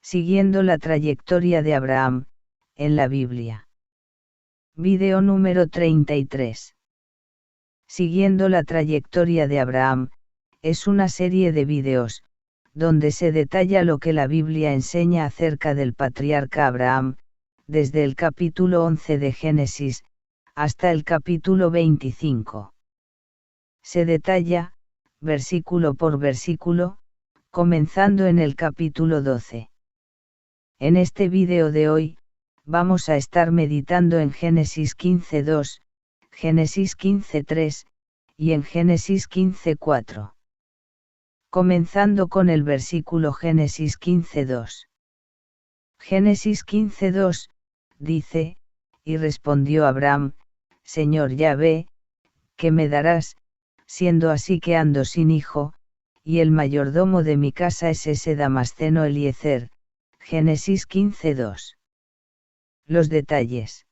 Siguiendo la trayectoria de Abraham, en la Biblia. Video número 33. Siguiendo la trayectoria de Abraham, es una serie de videos, donde se detalla lo que la Biblia enseña acerca del patriarca Abraham, desde el capítulo 11 de Génesis, hasta el capítulo 25. Se detalla, versículo por versículo, comenzando en el capítulo 12. En este vídeo de hoy, vamos a estar meditando en Génesis 15:2, Génesis 15:3, y en Génesis 15:4. Comenzando con el versículo Génesis 15:2. Génesis 15:2, dice, y respondió Abraham, Señor Yahvé, ¿qué me darás, siendo así que ando sin hijo, y el mayordomo de mi casa es ese Damasceno Eliezer? Génesis 15:2. Los detalles.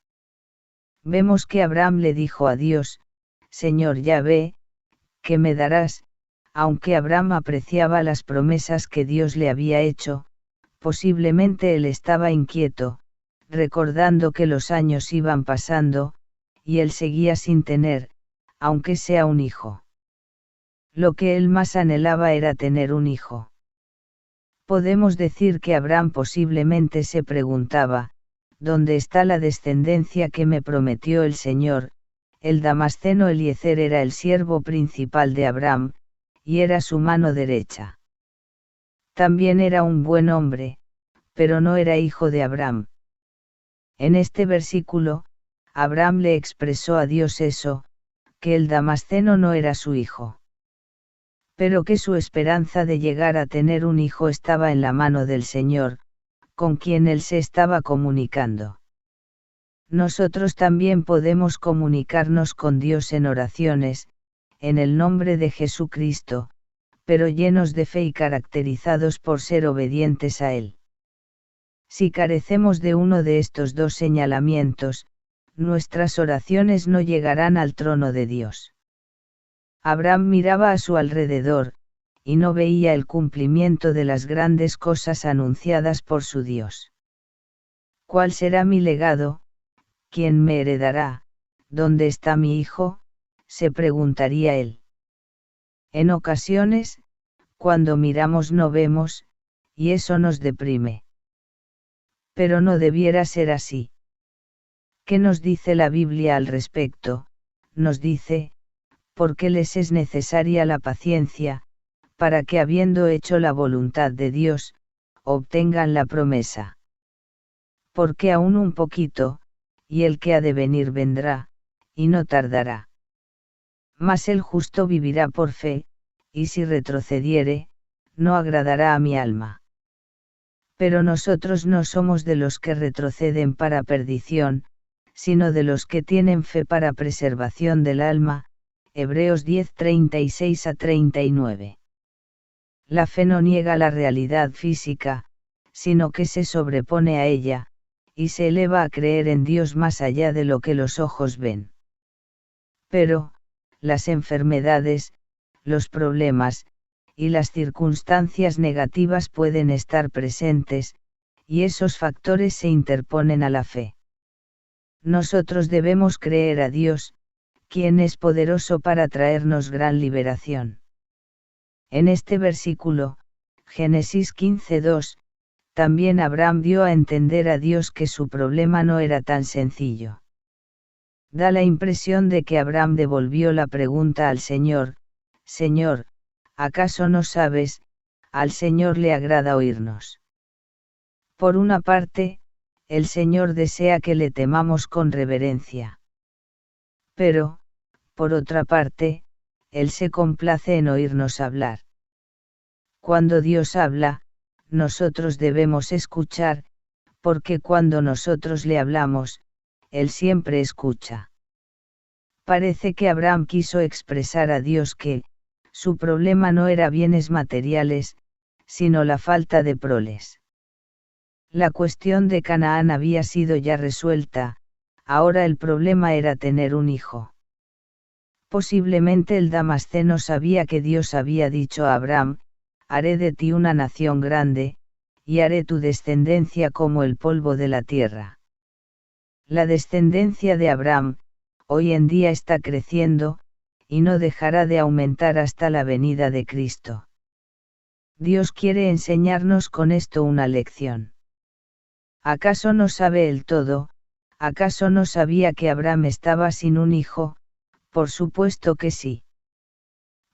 Vemos que Abraham le dijo a Dios, Señor Yahvé, ¿qué me darás? Aunque Abraham apreciaba las promesas que Dios le había hecho, posiblemente él estaba inquieto, recordando que los años iban pasando, y él seguía sin tener, aunque sea un hijo. Lo que él más anhelaba era tener un hijo. Podemos decir que Abraham posiblemente se preguntaba, ¿dónde está la descendencia que me prometió el Señor? El Damasceno Eliezer era el siervo principal de Abraham, y era su mano derecha. También era un buen hombre, pero no era hijo de Abraham. En este versículo, Abraham le expresó a Dios eso, que el Damasceno no era su hijo. Pero que su esperanza de llegar a tener un hijo estaba en la mano del Señor, con quien él se estaba comunicando. Nosotros también podemos comunicarnos con Dios en oraciones, en el nombre de Jesucristo, pero llenos de fe y caracterizados por ser obedientes a Él. Si carecemos de uno de estos dos señalamientos, nuestras oraciones no llegarán al trono de Dios. Abraham miraba a su alrededor, y no veía el cumplimiento de las grandes cosas anunciadas por su Dios. ¿Cuál será mi legado? ¿Quién me heredará? ¿Dónde está mi hijo? Se preguntaría él. En ocasiones, cuando miramos no vemos, y eso nos deprime. Pero no debiera ser así. ¿Qué nos dice la Biblia al respecto? Nos dice, porque les es necesaria la paciencia, para que habiendo hecho la voluntad de Dios, obtengan la promesa. Porque aún un poquito, y el que ha de venir vendrá, y no tardará. Mas el justo vivirá por fe, y si retrocediere, no agradará a mi alma. Pero nosotros no somos de los que retroceden para perdición, sino de los que tienen fe para preservación del alma. Hebreos 10:36-39. La fe no niega la realidad física, sino que se sobrepone a ella, y se eleva a creer en Dios más allá de lo que los ojos ven. Pero, las enfermedades, los problemas, y las circunstancias negativas pueden estar presentes, y esos factores se interponen a la fe. Nosotros debemos creer a Dios, quien es poderoso para traernos gran liberación. En este versículo, Génesis 15:2, también Abraham dio a entender a Dios que su problema no era tan sencillo. Da la impresión de que Abraham devolvió la pregunta al Señor, Señor, ¿acaso no sabes? Al Señor le agrada oírnos. Por una parte, el Señor desea que le temamos con reverencia. Pero, por otra parte, Él se complace en oírnos hablar. Cuando Dios habla, nosotros debemos escuchar, porque cuando nosotros le hablamos, Él siempre escucha. Parece que Abraham quiso expresar a Dios que, su problema no era bienes materiales, sino la falta de proles. La cuestión de Canaán había sido ya resuelta, ahora el problema era tener un hijo. Posiblemente el Damasceno sabía que Dios había dicho a Abraham, haré de ti una nación grande, y haré tu descendencia como el polvo de la tierra. La descendencia de Abraham, hoy en día está creciendo, y no dejará de aumentar hasta la venida de Cristo. Dios quiere enseñarnos con esto una lección. ¿Acaso no sabe el todo? ¿Acaso no sabía que Abraham estaba sin un hijo? Por supuesto que sí.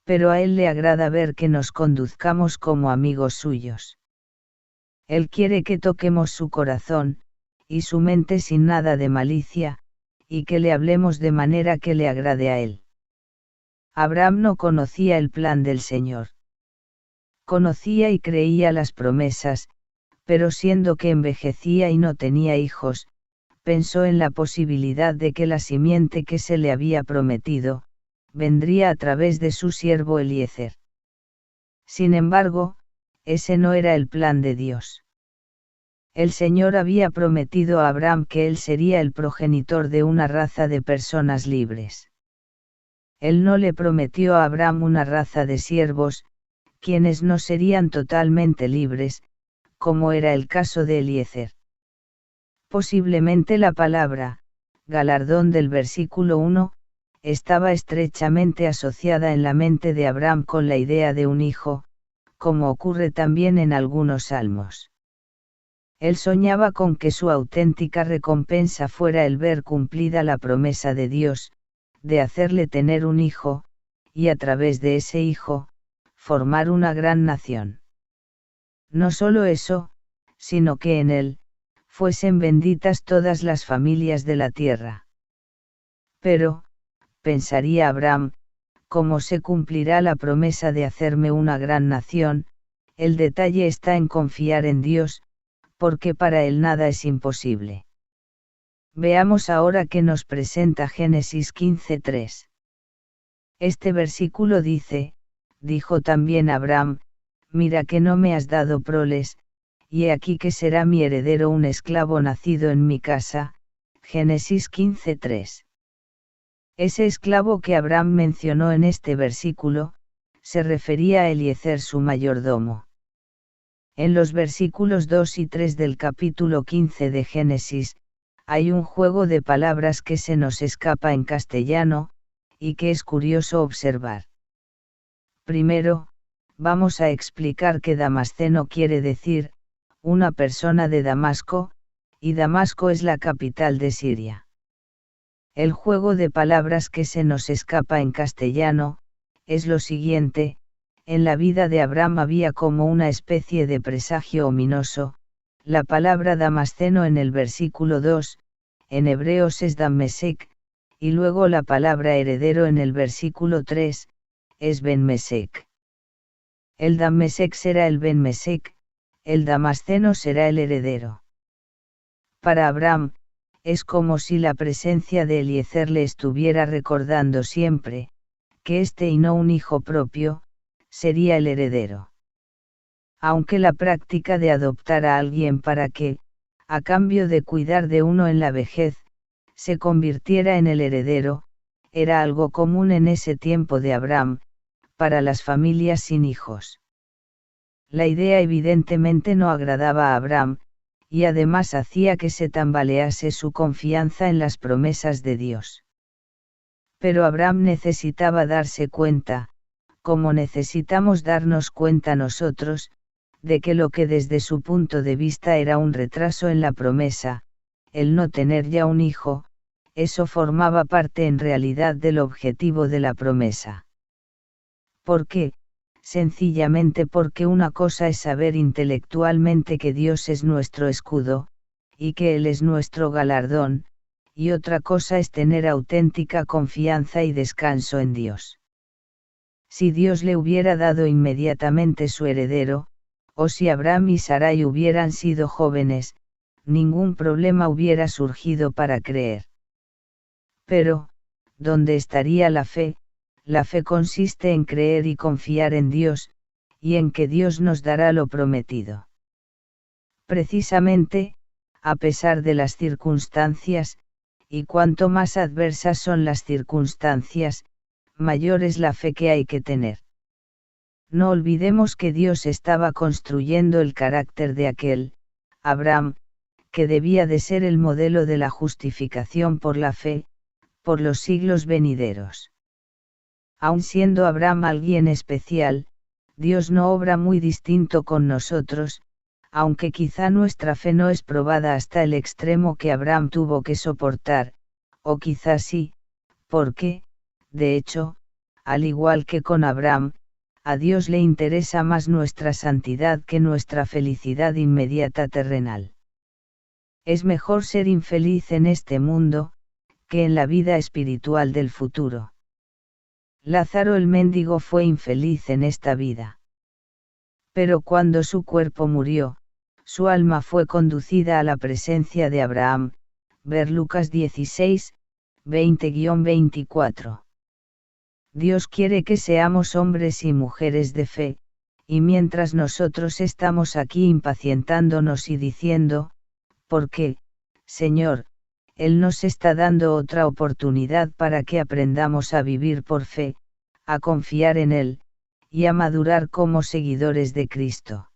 Pero a él le agrada ver que nos conduzcamos como amigos suyos. Él quiere que toquemos su corazón, y su mente sin nada de malicia, y que le hablemos de manera que le agrade a él. Abraham no conocía el plan del Señor. Conocía y creía las promesas, pero siendo que envejecía y no tenía hijos, pensó en la posibilidad de que la simiente que se le había prometido, vendría a través de su siervo Eliezer. Sin embargo, ese no era el plan de Dios. El Señor había prometido a Abraham que él sería el progenitor de una raza de personas libres. Él no le prometió a Abraham una raza de siervos, quienes no serían totalmente libres, como era el caso de Eliezer. Posiblemente la palabra, galardón del versículo 1, estaba estrechamente asociada en la mente de Abraham con la idea de un hijo, como ocurre también en algunos salmos. Él soñaba con que su auténtica recompensa fuera el ver cumplida la promesa de Dios, de hacerle tener un hijo, y a través de ese hijo, formar una gran nación. No solo eso, sino que en él, fuesen benditas todas las familias de la tierra. Pero, pensaría Abraham, ¿cómo se cumplirá la promesa de hacerme una gran nación? El detalle está en confiar en Dios, porque para él nada es imposible. Veamos ahora qué nos presenta Génesis 15:3. Este versículo dice, dijo también Abraham, mira que no me has dado proles, y he aquí que será mi heredero un esclavo nacido en mi casa. Génesis 15:3. Ese esclavo que Abraham mencionó en este versículo, se refería a Eliezer su mayordomo. En los versículos 2 y 3 del capítulo 15 de Génesis, hay un juego de palabras que se nos escapa en castellano, y que es curioso observar. Primero, vamos a explicar que Damasceno quiere decir, una persona de Damasco, y Damasco es la capital de Siria. El juego de palabras que se nos escapa en castellano, es lo siguiente: en la vida de Abraham había como una especie de presagio ominoso, la palabra Damasceno en el versículo 2, en hebreos es Dan-Mesec, y luego la palabra heredero en el versículo 3, es Ben-Mesec. El Dan-Mesec será el Ben-Mesec, el Damasceno será el heredero. Para Abraham, es como si la presencia de Eliezer le estuviera recordando siempre, que y no un hijo propio, sería el heredero. Aunque la práctica de adoptar a alguien para que, a cambio de cuidar de uno en la vejez, se convirtiera en el heredero, era algo común en ese tiempo de Abraham, para las familias sin hijos. La idea evidentemente no agradaba a Abraham, y además hacía que se tambalease su confianza en las promesas de Dios. Pero Abraham necesitaba darse cuenta, como necesitamos darnos cuenta nosotros, de que lo que desde su punto de vista era un retraso en la promesa, el no tener ya un hijo, eso formaba parte en realidad del objetivo de la promesa. ¿Por qué? Sencillamente porque una cosa es saber intelectualmente que Dios es nuestro escudo, y que Él es nuestro galardón, y otra cosa es tener auténtica confianza y descanso en Dios. Si Dios le hubiera dado inmediatamente su heredero, o si Abraham y Sarai hubieran sido jóvenes, ningún problema hubiera surgido para creer. Pero, ¿dónde estaría la fe? La fe consiste en creer y confiar en Dios, y en que Dios nos dará lo prometido. Precisamente, a pesar de las circunstancias, y cuanto más adversas son las circunstancias, mayor es la fe que hay que tener. No olvidemos que Dios estaba construyendo el carácter de aquel, Abraham, que debía de ser el modelo de la justificación por la fe, por los siglos venideros. Aun siendo Abraham alguien especial, Dios no obra muy distinto con nosotros, aunque quizá nuestra fe no es probada hasta el extremo que Abraham tuvo que soportar, o quizá sí, porque, de hecho, al igual que con Abraham, a Dios le interesa más nuestra santidad que nuestra felicidad inmediata terrenal. Es mejor ser infeliz en este mundo, que en la vida espiritual del futuro. Lázaro el mendigo fue infeliz en esta vida. Pero cuando su cuerpo murió, su alma fue conducida a la presencia de Abraham, ver Lucas 16, 20-24. Dios quiere que seamos hombres y mujeres de fe, y mientras nosotros estamos aquí impacientándonos y diciendo, ¿por qué, Señor? Él nos está dando otra oportunidad para que aprendamos a vivir por fe, a confiar en Él, y a madurar como seguidores de Cristo.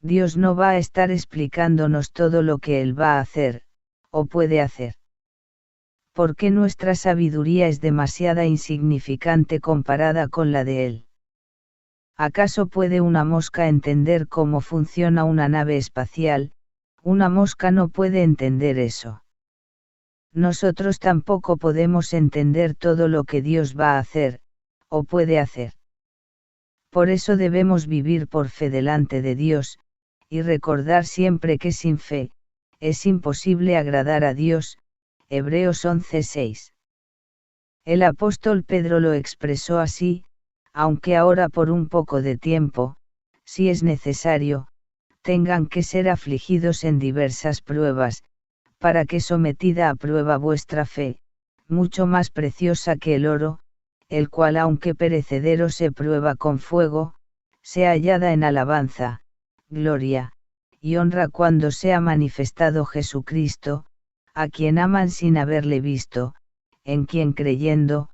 Dios no va a estar explicándonos todo lo que Él va a hacer, o puede hacer. Porque nuestra sabiduría es demasiada insignificante comparada con la de Él. ¿Acaso puede una mosca entender cómo funciona una nave espacial? Una mosca no puede entender eso. Nosotros tampoco podemos entender todo lo que Dios va a hacer, o puede hacer. Por eso debemos vivir por fe delante de Dios, y recordar siempre que sin fe, es imposible agradar a Dios. Hebreos 11:6. El apóstol Pedro lo expresó así, aunque ahora por un poco de tiempo, si es necesario, tengan que ser afligidos en diversas pruebas, para que sometida a prueba vuestra fe, mucho más preciosa que el oro, el cual aunque perecedero se prueba con fuego, sea hallada en alabanza, gloria, y honra cuando sea manifestado Jesucristo, a quien aman sin haberle visto, en quien creyendo,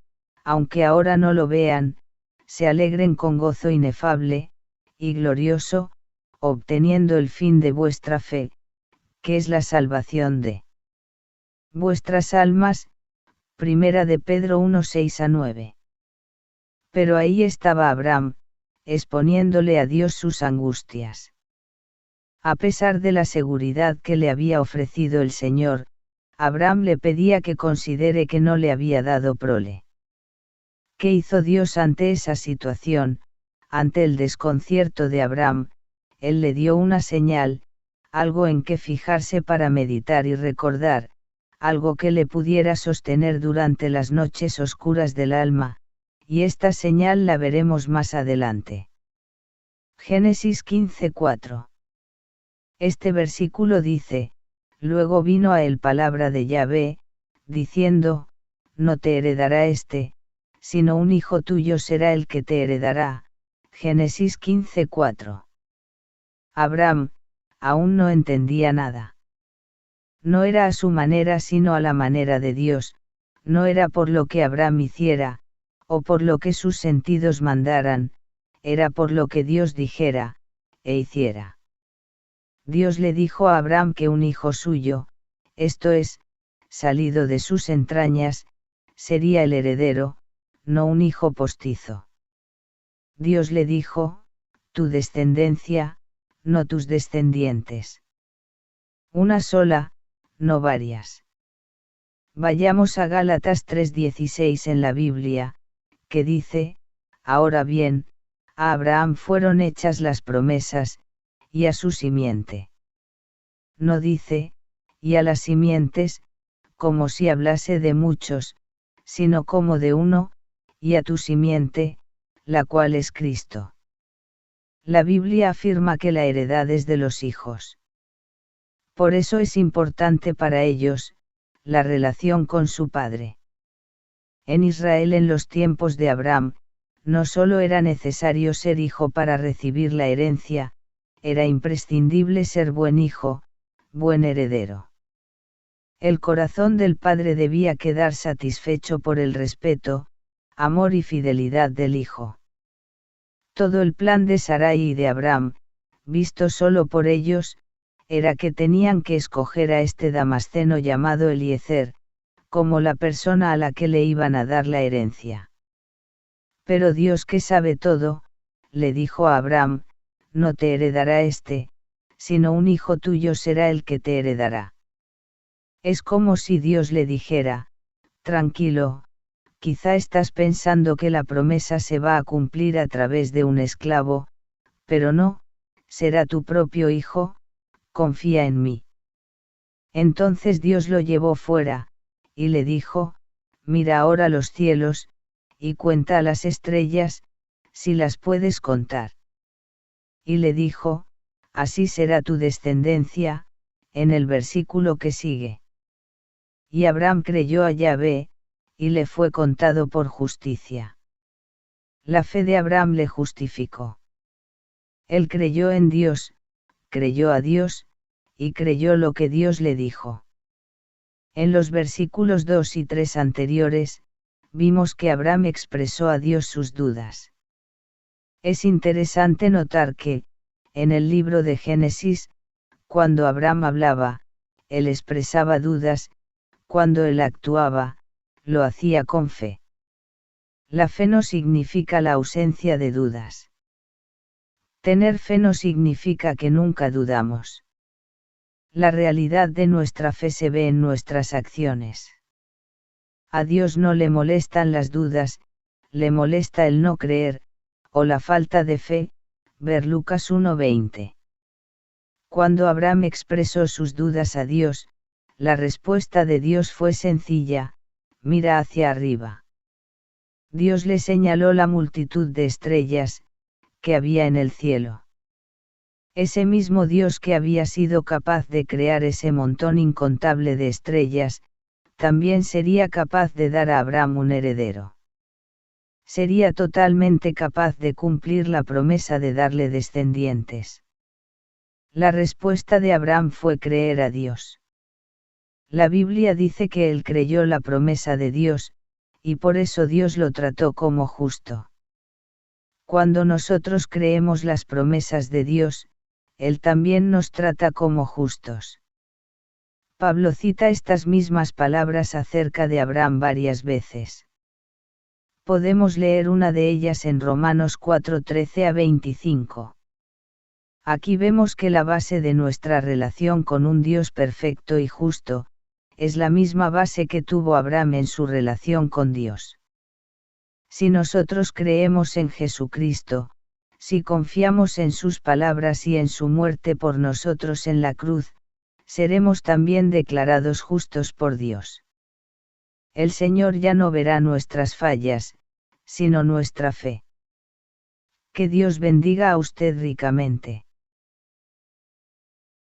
aunque ahora no lo vean, se alegren con gozo inefable, y glorioso, obteniendo el fin de vuestra fe, que es la salvación de vuestras almas. Primera de Pedro 1:6-9. Pero ahí estaba Abraham, exponiéndole a Dios sus angustias. A pesar de la seguridad que le había ofrecido el Señor, Abraham le pedía que considere que no le había dado prole. ¿Qué hizo Dios ante esa situación? Ante el desconcierto de Abraham, Él le dio una señal, algo en que fijarse para meditar y recordar, algo que le pudiera sostener durante las noches oscuras del alma, y esta señal la veremos más adelante. Génesis 15:4. Este versículo dice, luego vino a él palabra de Yahvé, diciendo, no te heredará sino un hijo tuyo será el que te heredará. Génesis 15:4. Abraham, aún no entendía nada. No era a su manera sino a la manera de Dios, no era por lo que Abraham hiciera, o por lo que sus sentidos mandaran, era por lo que Dios dijera, e hiciera. Dios le dijo a Abraham que un hijo suyo, esto es, salido de sus entrañas, sería el heredero, no un hijo postizo. Dios le dijo, tu descendencia, no tus descendientes. Una sola, no varias. Vayamos a Gálatas 3:16 en la Biblia, que dice, ahora bien, a Abraham fueron hechas las promesas, y a su simiente. No dice, y a las simientes, como si hablase de muchos, sino como de uno, y a tu simiente, la cual es Cristo. La Biblia afirma que la heredad es de los hijos. Por eso es importante para ellos, la relación con su padre. En Israel en los tiempos de Abraham, no solo era necesario ser hijo para recibir la herencia, era imprescindible ser buen hijo, buen heredero. El corazón del padre debía quedar satisfecho por el respeto, amor y fidelidad del hijo. Todo el plan de Sarai y de Abraham, visto solo por ellos, era que tenían que escoger a este Damasceno llamado Eliezer, como la persona a la que le iban a dar la herencia. Pero Dios, que sabe todo, le dijo a Abraham: no te heredará este, sino un hijo tuyo será el que te heredará. Es como si Dios le dijera: tranquilo, quizá estás pensando que la promesa se va a cumplir a través de un esclavo, pero no, será tu propio hijo, confía en mí. Entonces Dios lo llevó fuera, y le dijo: mira ahora los cielos, y cuenta las estrellas, si las puedes contar. Y le dijo: así será tu descendencia, en el versículo que sigue. Y Abraham creyó a Yahvé, y le fue contado por justicia. La fe de Abraham le justificó. Él creyó en Dios, creyó a Dios, y creyó lo que Dios le dijo. En los versículos 2 y 3 anteriores, vimos que Abraham expresó a Dios sus dudas. Es interesante notar que, en el libro de Génesis, cuando Abraham hablaba, él expresaba dudas, cuando él actuaba, lo hacía con fe. La fe no significa la ausencia de dudas. Tener fe no significa que nunca dudamos. La realidad de nuestra fe se ve en nuestras acciones. A Dios no le molestan las dudas, le molesta el no creer, o la falta de fe, ver Lucas 1:20. Cuando Abraham expresó sus dudas a Dios, la respuesta de Dios fue sencilla: mira hacia arriba. Dios le señaló la multitud de estrellas que había en el cielo. Ese mismo Dios que había sido capaz de crear ese montón incontable de estrellas, también sería capaz de dar a Abraham un heredero. Sería totalmente capaz de cumplir la promesa de darle descendientes. La respuesta de Abraham fue creer a Dios. La Biblia dice que él creyó la promesa de Dios, y por eso Dios lo trató como justo. Cuando nosotros creemos las promesas de Dios, Él también nos trata como justos. Pablo cita estas mismas palabras acerca de Abraham varias veces. Podemos leer una de ellas en Romanos 4:13-25. Aquí vemos que la base de nuestra relación con un Dios perfecto y justo, es la misma base que tuvo Abraham en su relación con Dios. Si nosotros creemos en Jesucristo, si confiamos en sus palabras y en su muerte por nosotros en la cruz, seremos también declarados justos por Dios. El Señor ya no verá nuestras fallas, sino nuestra fe. Que Dios bendiga a usted ricamente.